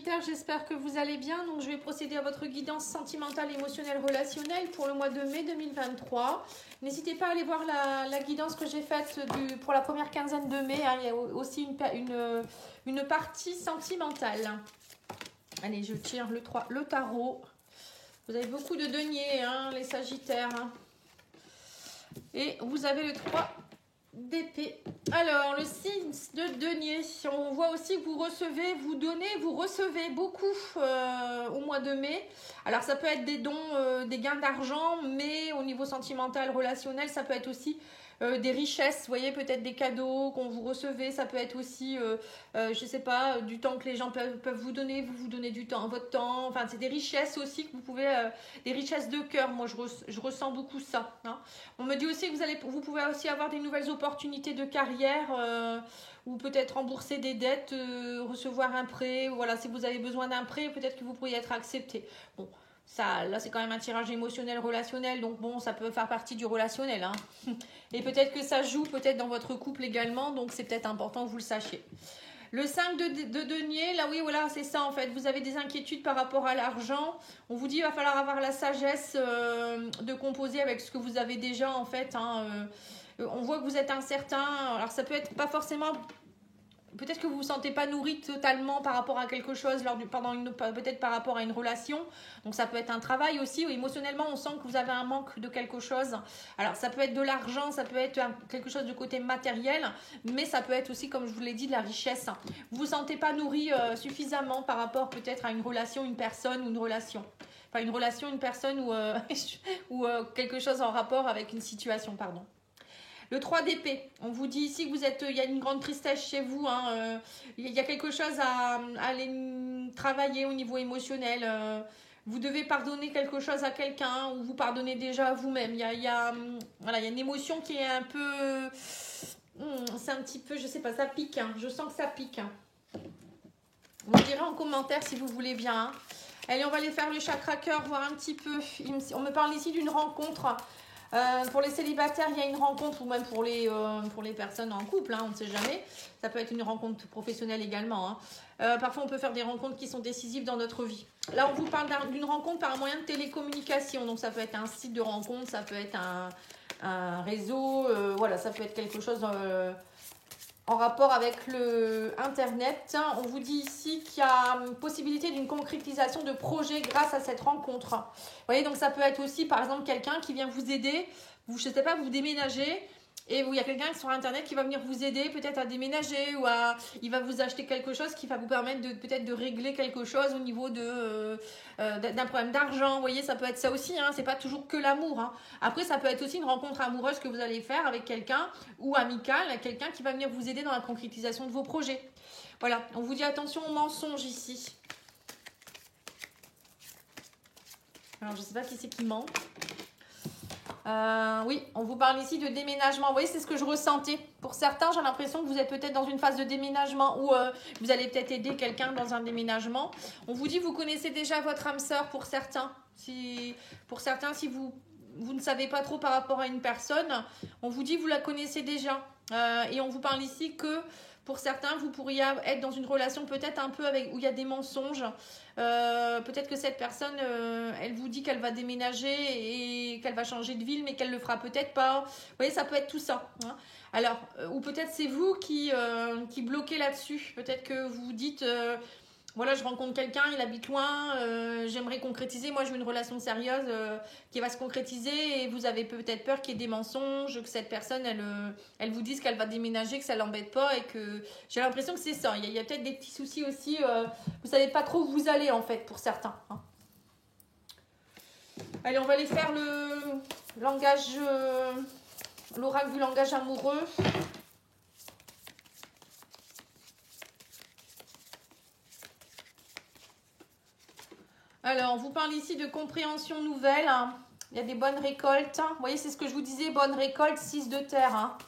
Sagittaire, j'espère que vous allez bien. Donc, je vais procéder à votre guidance sentimentale, émotionnelle, relationnelle pour le mois de mai 2023. N'hésitez pas à aller voir la guidance que j'ai faite pour la première quinzaine de mai. Il y a aussi une partie sentimentale. Allez, je tire le tarot. Vous avez beaucoup de deniers, hein, les Sagittaires. Et vous avez le 3 d'épée. Alors, le signe de denier, on voit aussi que vous recevez, vous donnez, vous recevez beaucoup au mois de mai. Alors, ça peut être des dons, des gains d'argent, mais au niveau sentimental, relationnel, ça peut être aussi des richesses, vous voyez, peut-être des cadeaux qu'on vous recevez, ça peut être aussi, je sais pas, du temps que les gens peuvent vous donner, vous donnez du temps, votre temps, enfin, c'est des richesses aussi que vous pouvez, des richesses de cœur, moi je ressens beaucoup ça. Hein. On me dit aussi que vous pouvez aussi avoir des nouvelles opportunités de carrière, ou peut-être rembourser des dettes, recevoir un prêt, voilà, si vous avez besoin d'un prêt, peut-être que vous pourriez être accepté. Bon. Ça, là, c'est quand même un tirage émotionnel, relationnel, donc bon, ça peut faire partie du relationnel. Hein. Et peut-être que ça joue peut-être dans votre couple également, donc c'est peut-être important que vous le sachiez. Le 5 de denier, là oui, voilà, c'est ça en fait. Vous avez des inquiétudes par rapport à l'argent. On vous dit qu'il va falloir avoir la sagesse de composer avec ce que vous avez déjà en fait. Hein. On voit que vous êtes incertain. Alors ça peut être pas forcément... Peut-être que vous ne vous sentez pas nourri totalement par rapport à quelque chose, peut-être par rapport à une relation. Donc ça peut être un travail aussi, ou émotionnellement on sent que vous avez un manque de quelque chose. Alors ça peut être de l'argent, ça peut être quelque chose de côté matériel, mais ça peut être aussi, comme je vous l'ai dit, de la richesse. Vous ne vous sentez pas nourri suffisamment par rapport peut-être à une relation, une personne ou une relation. Enfin une relation, une personne ou quelque chose en rapport avec une situation, pardon. Le 3 d'épée, on vous dit ici que il y a une grande tristesse chez vous. Hein, il y a quelque chose à aller travailler au niveau émotionnel. Vous devez pardonner quelque chose à quelqu'un ou vous pardonnez déjà à vous-même. Il y a une émotion qui est un peu... c'est un petit peu, je sais pas, ça pique. Hein, je sens que ça pique. Hein. Vous me direz en commentaire si vous voulez bien. Hein. Allez, on va aller faire le chakra cœur, voir un petit peu. On me parle ici d'une rencontre. Pour les célibataires, il y a une rencontre, ou même pour les personnes en couple, hein, on ne sait jamais. Ça peut être une rencontre professionnelle également. Hein. Parfois, on peut faire des rencontres qui sont décisives dans notre vie. Là, on vous parle d'une rencontre par un moyen de télécommunication. Donc, ça peut être un site de rencontre, ça peut être un réseau. Voilà, ça peut être quelque chose en rapport avec le Internet. On vous dit ici qu'il y a une possibilité d'une concrétisation de projet grâce à cette rencontre. Vous voyez, donc ça peut être aussi, par exemple, quelqu'un qui vient vous aider. Je ne sais pas, vous déménagez et il y a quelqu'un sur Internet qui va venir vous aider peut-être à déménager ou il va vous acheter quelque chose qui va vous permettre peut-être de régler quelque chose au niveau d'un problème d'argent. Vous voyez, ça peut être ça aussi. Hein, c'est pas toujours que l'amour. Hein. Après, ça peut être aussi une rencontre amoureuse que vous allez faire avec quelqu'un ou amicale, quelqu'un qui va venir vous aider dans la concrétisation de vos projets. Voilà, on vous dit attention aux mensonges ici. Alors, je ne sais pas qui c'est qui ment. Oui, on vous parle ici de déménagement. Vous voyez, c'est ce que je ressentais. Pour certains, j'ai l'impression que vous êtes peut-être dans une phase de déménagement ou vous allez peut-être aider quelqu'un dans un déménagement. On vous dit vous connaissez déjà votre âme sœur pour certains. Si vous ne savez pas trop par rapport à une personne, on vous dit vous la connaissez déjà. Et on vous parle ici que pour certains, vous pourriez être dans une relation peut-être un peu où il y a des mensonges. Peut-être que cette personne, elle vous dit qu'elle va déménager et qu'elle va changer de ville, mais qu'elle ne le fera peut-être pas. Vous voyez, ça peut être tout ça. Hein. Alors, ou peut-être c'est vous qui bloquez là-dessus. Peut-être que vous vous dites... voilà, je rencontre quelqu'un, il habite loin, j'aimerais concrétiser, moi je veux une relation sérieuse qui va se concrétiser et vous avez peut-être peur qu'il y ait des mensonges, que cette personne elle vous dise qu'elle va déménager, que ça l'embête pas et que j'ai l'impression que c'est ça. Il y a peut-être des petits soucis aussi, vous savez pas trop où vous allez en fait pour certains. Hein. Allez, on va aller faire l'oracle du langage amoureux. Alors, on vous parle ici de compréhension nouvelle. Hein. Il y a des bonnes récoltes. Vous voyez, c'est ce que je vous disais, bonne récolte, 6 de terre. Hein.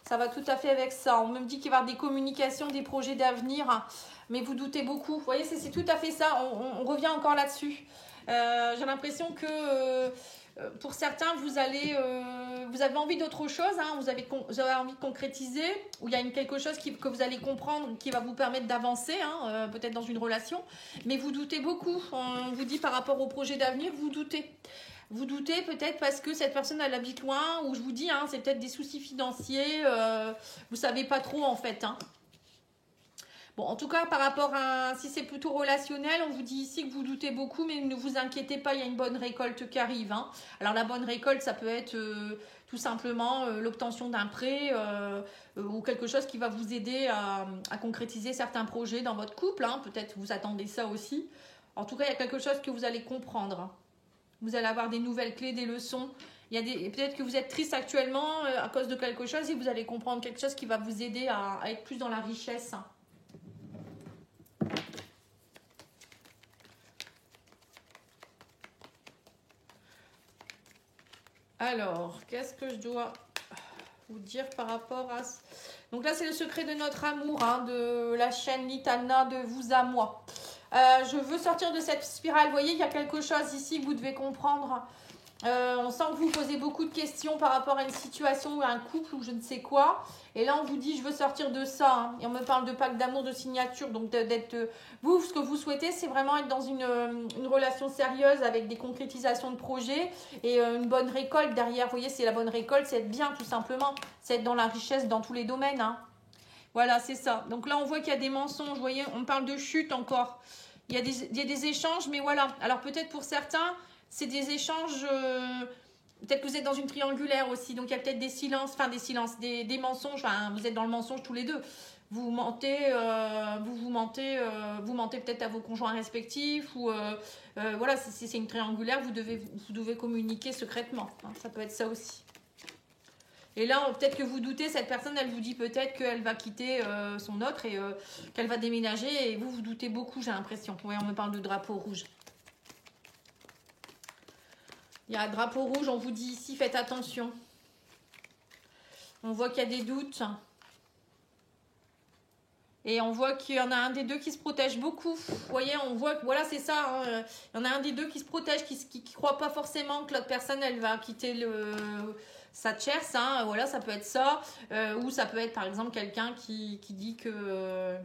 Ça va tout à fait avec ça. On me dit qu'il va y avoir des communications, des projets d'avenir. Hein. Mais vous doutez beaucoup. Vous voyez, c'est tout à fait ça. On revient encore là-dessus. J'ai l'impression que pour certains, vous allez vous avez envie d'autre chose, hein, vous avez envie de concrétiser, ou il y a quelque chose que vous allez comprendre qui va vous permettre d'avancer, hein, peut-être dans une relation, mais vous doutez beaucoup. On vous dit par rapport au projet d'avenir, vous doutez. Vous doutez peut-être parce que cette personne elle habite loin, ou je vous dis, hein, c'est peut-être des soucis financiers, vous savez pas trop en fait. Hein. Bon, en tout cas, par rapport à, si c'est plutôt relationnel, on vous dit ici que vous doutez beaucoup, mais ne vous inquiétez pas, il y a une bonne récolte qui arrive. Hein. Alors, la bonne récolte, ça peut être tout simplement l'obtention d'un prêt ou quelque chose qui va vous aider à concrétiser certains projets dans votre couple. Hein. Peut-être vous attendez ça aussi. En tout cas, il y a quelque chose que vous allez comprendre. Hein. Vous allez avoir des nouvelles clés, des leçons. Peut-être que vous êtes triste actuellement à cause de quelque chose et vous allez comprendre quelque chose qui va vous aider à être plus dans la richesse. Hein. Alors, qu'est-ce que je dois vous dire par rapport à... Donc là, c'est le secret de notre amour, hein, de la chaîne Litana, de vous à moi. Je veux sortir de cette spirale. Vous voyez, il y a quelque chose ici que vous devez comprendre. On sent que vous posez beaucoup de questions par rapport à une situation ou à un couple ou je ne sais quoi. Et là, on vous dit, je veux sortir de ça. Hein. Et on me parle de pacte d'amour, de signature. Donc, d'être vous, ce que vous souhaitez, c'est vraiment être dans une relation sérieuse avec des concrétisations de projets et une bonne récolte derrière. Vous voyez, c'est la bonne récolte, c'est être bien tout simplement. C'est être dans la richesse dans tous les domaines. Hein. Voilà, c'est ça. Donc là, on voit qu'il y a des mensonges. Vous voyez, on parle de chute encore. Il y a des échanges, mais voilà. Alors, peut-être pour certains... C'est des échanges, peut-être que vous êtes dans une triangulaire aussi, donc il y a peut-être des silences, des mensonges, enfin vous êtes dans le mensonge tous les deux. Vous mentez, vous mentez peut-être à vos conjoints respectifs, ou voilà, si c'est une triangulaire, vous devez communiquer secrètement, hein, ça peut être ça aussi. Et là, peut-être que vous doutez, cette personne, elle vous dit peut-être qu'elle va quitter son autre et qu'elle va déménager, et vous doutez beaucoup, j'ai l'impression. Oui, on me parle de drapeau rouge. Il y a un drapeau rouge, on vous dit ici, faites attention. On voit qu'il y a des doutes. Et on voit qu'il y en a un des deux qui se protège beaucoup. Vous voyez, on voit que, voilà, c'est ça. Hein, il y en a un des deux qui se protège, qui ne croit pas forcément que l'autre personne, elle va quitter sa tierce. Hein, voilà, ça peut être ça. Ou ça peut être, par exemple, quelqu'un qui dit que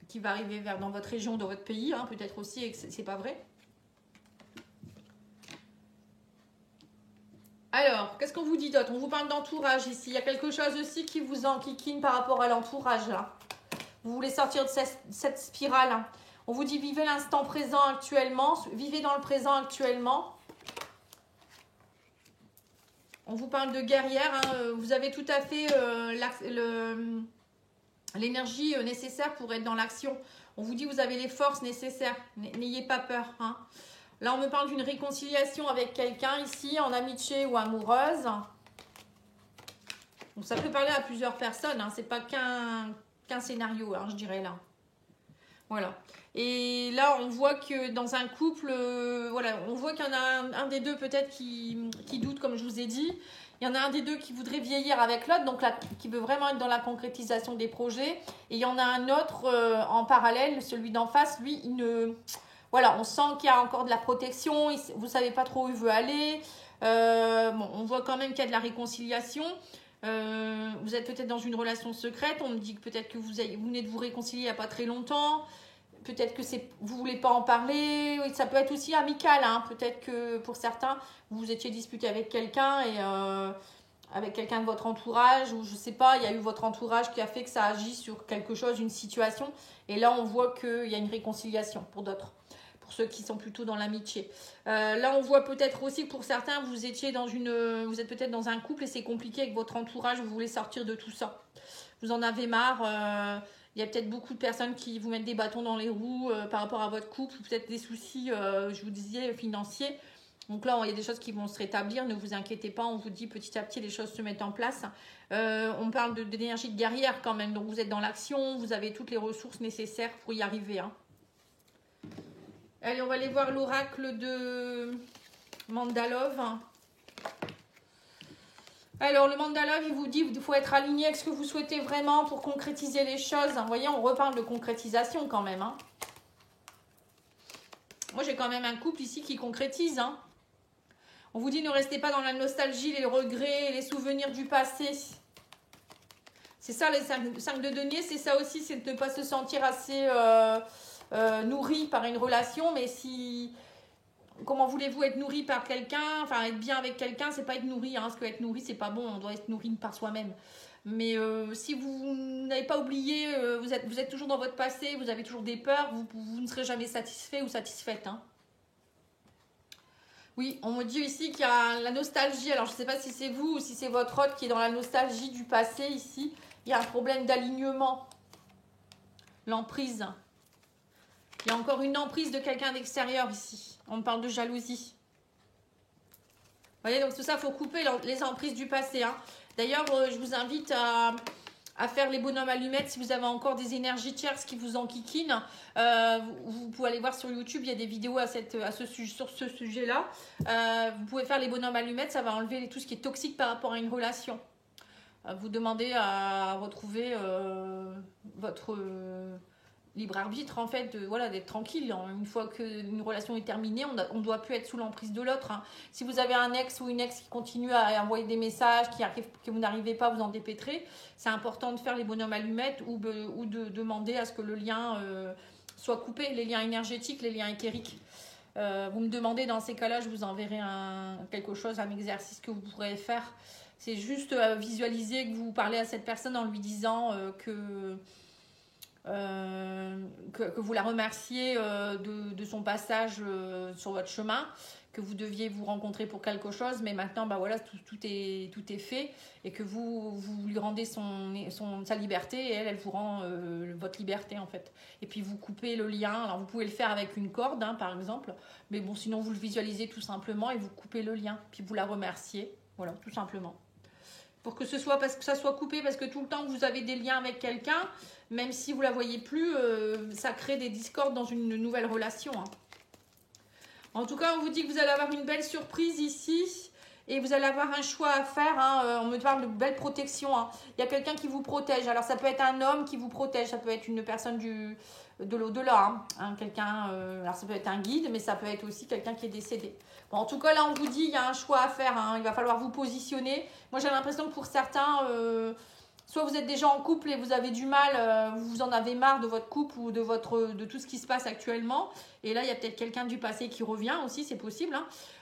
qui va arriver dans votre région, dans votre pays. Hein, peut-être aussi, et que c'est pas vrai. Alors, qu'est-ce qu'on vous dit d'autre? On vous parle d'entourage ici. Il y a quelque chose aussi qui vous enquiquine par rapport à l'entourage là. Vous voulez sortir de cette spirale. Hein. On vous dit vivez l'instant présent actuellement. Vivez dans le présent actuellement. On vous parle de guerrière. Hein. Vous avez tout à fait l'énergie nécessaire pour être dans l'action. On vous dit vous avez les forces nécessaires. N'ayez pas peur. Hein. Là, on me parle d'une réconciliation avec quelqu'un ici, en amitié ou amoureuse. Donc, ça peut parler à plusieurs personnes. Hein. C'est pas qu'un scénario, hein, je dirais là. Voilà. Et là, on voit que dans un couple, voilà, on voit qu'il y en a un des deux peut-être qui doute, comme je vous ai dit. Il y en a un des deux qui voudrait vieillir avec l'autre, donc là, qui veut vraiment être dans la concrétisation des projets. Et il y en a un autre en parallèle, celui d'en face, lui, il ne... Voilà, on sent qu'il y a encore de la protection, vous ne savez pas trop où il veut aller. Bon, on voit quand même qu'il y a de la réconciliation. Vous êtes peut-être dans une relation secrète. On me dit que peut-être que vous venez de vous réconcilier il n'y a pas très longtemps. Peut-être que vous ne voulez pas en parler. Ça peut être aussi amical. Hein. Peut-être que pour certains, vous étiez disputé avec quelqu'un et avec quelqu'un de votre entourage. Ou je ne sais pas, il y a eu votre entourage qui a fait que ça agit sur quelque chose, une situation. Et là, on voit qu'il y a une réconciliation pour d'autres. Ceux qui sont plutôt dans l'amitié. Là, on voit peut-être aussi que pour certains, vous êtes peut-être dans un couple et c'est compliqué avec votre entourage, vous voulez sortir de tout ça. Vous en avez marre. Il y a peut-être beaucoup de personnes qui vous mettent des bâtons dans les roues par rapport à votre couple, peut-être des soucis, je vous disais, financiers. Donc là, il y a des choses qui vont se rétablir, ne vous inquiétez pas, on vous dit petit à petit, les choses se mettent en place. On parle d'énergie de guerrière quand même, donc vous êtes dans l'action, vous avez toutes les ressources nécessaires pour y arriver. Hein. Allez, on va aller voir l'oracle de Mandalov. Alors, le Mandalov, il vous dit qu'il faut être aligné avec ce que vous souhaitez vraiment pour concrétiser les choses. Vous voyez, on reparle de concrétisation quand même. Hein. Moi, j'ai quand même un couple ici qui concrétise. Hein. On vous dit ne restez pas dans la nostalgie, les regrets, les souvenirs du passé. C'est ça les 5 de denier, c'est ça aussi, c'est de ne pas se sentir assez nourri par une relation. Mais si, comment voulez-vous être nourri par quelqu'un, enfin être bien avec quelqu'un, c'est pas être nourri, hein, parce que être nourri c'est pas bon, on doit être nourri par soi-même. Mais si vous n'avez pas oublié, vous êtes toujours dans votre passé, vous avez toujours des peurs, vous ne serez jamais satisfait ou satisfaite. Hein. Oui, on me dit ici qu'il y a la nostalgie. Alors, je ne sais pas si c'est vous ou si c'est votre hôte qui est dans la nostalgie du passé ici. Il y a un problème d'alignement. L'emprise. Il y a encore une emprise de quelqu'un d'extérieur ici. On me parle de jalousie. Vous voyez, donc tout ça, il faut couper les emprises du passé. Hein. D'ailleurs, je vous invite à faire les bonhommes allumettes si vous avez encore des énergies tierces qui vous enquiquinent. Vous pouvez aller voir sur YouTube, il y a des vidéos sur ce sujet-là. Vous pouvez faire les bonhommes allumettes, ça va enlever tout ce qui est toxique par rapport à une relation. Vous demandez à retrouver votre libre arbitre, en fait, voilà, d'être tranquille. Une fois qu'une relation est terminée, on ne doit plus être sous l'emprise de l'autre. Hein. Si vous avez un ex ou une ex qui continue à envoyer des messages, que vous n'arrivez pas à vous en dépêtrer, c'est important de faire les bonhommes allumettes ou de demander à ce que le lien soit coupé, les liens énergétiques, les liens éthériques. Vous me demandez, dans ces cas-là, je vous enverrai quelque chose, un exercice que vous pourrez faire. C'est juste visualiser que vous parlez à cette personne en lui disant que vous la remerciez de son passage sur votre chemin, que vous deviez vous rencontrer pour quelque chose, mais maintenant bah voilà, tout est fait, et que vous lui rendez sa liberté, et elle vous rend votre liberté en fait. Et puis vous coupez le lien. Alors vous pouvez le faire avec une corde, hein, par exemple, mais bon, sinon vous le visualisez tout simplement et vous coupez le lien, puis vous la remerciez, voilà, tout simplement. Pour que ça soit coupé, parce que tout le temps que vous avez des liens avec quelqu'un, même si vous ne la voyez plus, ça crée des discordes dans une nouvelle relation. Hein. En tout cas, on vous dit que vous allez avoir une belle surprise ici, et vous allez avoir un choix à faire. Hein. On me parle de belle protection. Hein. Il y a quelqu'un qui vous protège. Alors ça peut être un homme qui vous protège, ça peut être une personne de l'au-delà. Hein. Alors ça peut être un guide, mais ça peut être aussi quelqu'un qui est décédé. Bon, en tout cas, là, on vous dit, il y a un choix à faire. Hein. Il va falloir vous positionner. Moi, j'ai l'impression que pour certains, soit vous êtes déjà en couple et vous avez du mal, vous en avez marre de votre couple ou de tout ce qui se passe actuellement. Et là, il y a peut-être quelqu'un du passé qui revient aussi, c'est possible.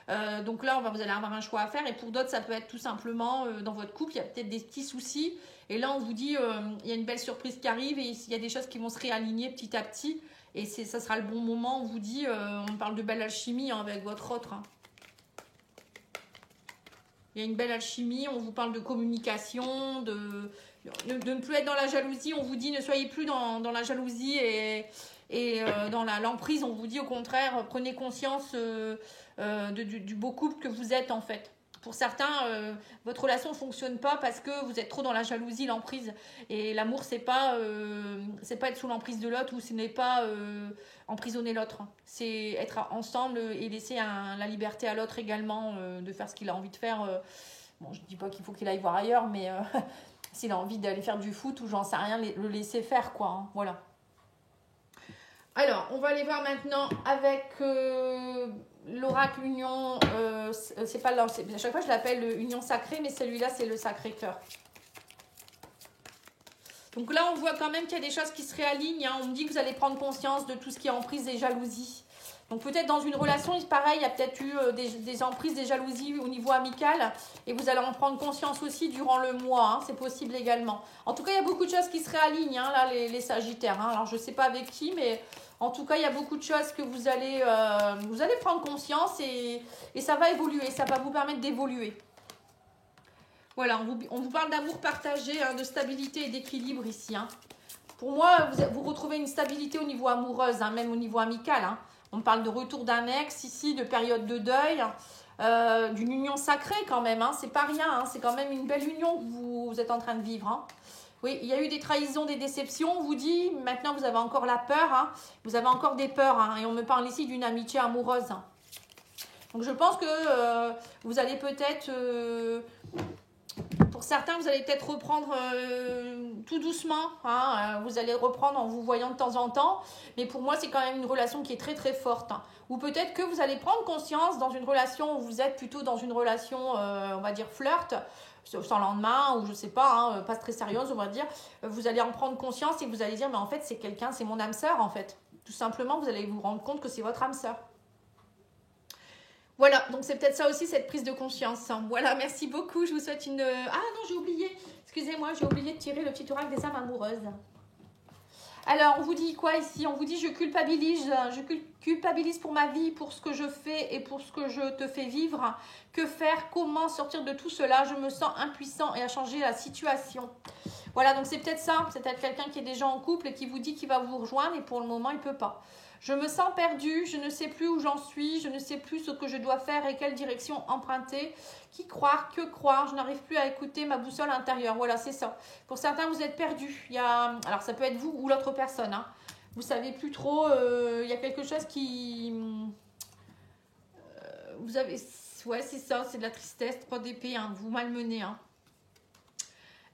Hein. Donc là, vous allez avoir un choix à faire. Et pour d'autres, ça peut être tout simplement dans votre couple, il y a peut-être des petits soucis. Et là, on vous dit, il y a une belle surprise qui arrive et il y a des choses qui vont se réaligner petit à petit. Et ça sera le bon moment. On vous dit, on parle de belle alchimie, hein, avec votre autre. Hein. Il y a une belle alchimie, on vous parle de communication, de ne plus être dans la jalousie. On vous dit ne soyez plus dans la jalousie et dans l'emprise. On vous dit au contraire, prenez conscience du beau couple que vous êtes en fait. Pour certains, votre relation ne fonctionne pas parce que vous êtes trop dans la jalousie, l'emprise. Et l'amour, c'est pas être sous l'emprise de l'autre, ou ce n'est pas emprisonner l'autre. C'est être ensemble et laisser la liberté à l'autre également de faire ce qu'il a envie de faire. Bon, je ne dis pas qu'il faut qu'il aille voir ailleurs, mais s'il a envie d'aller faire du foot ou j'en sais rien, le laisser faire, quoi. Hein, voilà. Alors, on va aller voir maintenant avec l'oracle Union. C'est pas là, à chaque fois je l'appelle Union Sacrée, mais celui-là c'est le Sacré-Cœur. Donc là, on voit quand même qu'il y a des choses qui se réalignent. Hein. On me dit que vous allez prendre conscience de tout ce qui est emprise et jalousie. Donc peut-être dans une relation, pareil, il y a peut-être eu des emprises, des jalousies au niveau amical. Et vous allez en prendre conscience aussi durant le mois. Hein. C'est possible également. En tout cas, il y a beaucoup de choses qui se réalignent, hein, là, les Sagittaires. Hein. Alors je ne sais pas avec qui, mais en tout cas, il y a beaucoup de choses que vous allez prendre conscience et ça va évoluer. Ça va vous permettre d'évoluer. Voilà, on vous parle d'amour partagé, hein, de stabilité et d'équilibre ici. Hein. Pour moi, vous retrouvez une stabilité au niveau amoureuse, hein, même au niveau amical. Hein. On parle de retour d'un ex ici, de période de deuil, d'une union sacrée quand même. Hein. C'est pas rien, hein, c'est quand même une belle union que vous êtes en train de vivre. Hein. Oui, il y a eu des trahisons, des déceptions. On vous dit, maintenant vous avez encore la peur. Hein. Vous avez encore des peurs. Hein, et on me parle ici d'une amitié amoureuse. Hein. Donc je pense que vous allez peut-être... Pour certains, vous allez peut-être reprendre tout doucement. Hein, vous allez reprendre en vous voyant de temps en temps. Mais pour moi, c'est quand même une relation qui est très très forte. Hein. Ou peut-être que vous allez prendre conscience dans une relation où vous êtes plutôt dans une relation, on va dire flirt, sans lendemain, ou je sais pas, hein, pas très sérieuse, on va dire. Vous allez en prendre conscience et vous allez dire, mais en fait, c'est quelqu'un, c'est mon âme sœur, en fait. Tout simplement, vous allez vous rendre compte que c'est votre âme sœur. Voilà, donc c'est peut-être ça aussi, cette prise de conscience. Voilà, merci beaucoup. Je vous souhaite une... Ah non, j'ai oublié. Excusez-moi, j'ai oublié de tirer le petit oracle des âmes amoureuses. Alors, on vous dit quoi ici? On vous dit je culpabilise pour ma vie, pour ce que je fais et pour ce que je te fais vivre. Que faire? Comment sortir de tout cela? Je me sens impuissant et à changer la situation. Voilà, donc c'est peut-être ça. C'est peut-être quelqu'un qui est déjà en couple et qui vous dit qu'il va vous rejoindre et pour le moment, il ne peut pas. Je me sens perdue, je ne sais plus où j'en suis, je ne sais plus ce que je dois faire et quelle direction emprunter. Qui croire, que croire, je n'arrive plus à écouter ma boussole intérieure. Voilà, c'est ça. Pour certains, vous êtes perdus. Alors, ça peut être vous ou l'autre personne. Hein. Vous ne savez plus trop, il y a quelque chose qui... vous avez... Ouais, c'est ça, c'est de la tristesse, 3 d'épée, hein, vous malmenez. Hein.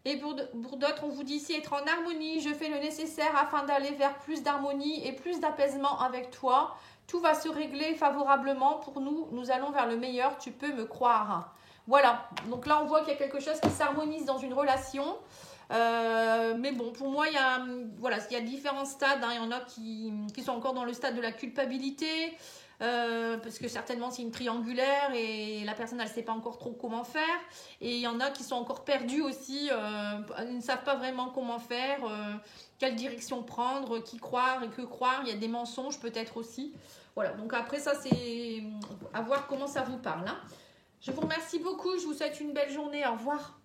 Et pour d'autres, on vous dit ici être en harmonie. Je fais le nécessaire afin d'aller vers plus d'harmonie et plus d'apaisement avec toi. Tout va se régler favorablement pour nous. Nous allons vers le meilleur. Tu peux me croire. Voilà. Donc là, on voit qu'il y a quelque chose qui s'harmonise dans une relation. Mais bon, pour moi, il y a différents stades. Hein. Il y en a qui sont encore dans le stade de la culpabilité. Parce que certainement c'est une triangulaire et la personne elle ne sait pas encore trop comment faire, et il y en a qui sont encore perdus aussi, ils ne savent pas vraiment comment faire, quelle direction prendre, qui croire et que croire. Il y a des mensonges peut-être aussi. Voilà, donc après ça c'est à voir comment ça vous parle. Hein. Je vous remercie beaucoup, je vous souhaite une belle journée, au revoir.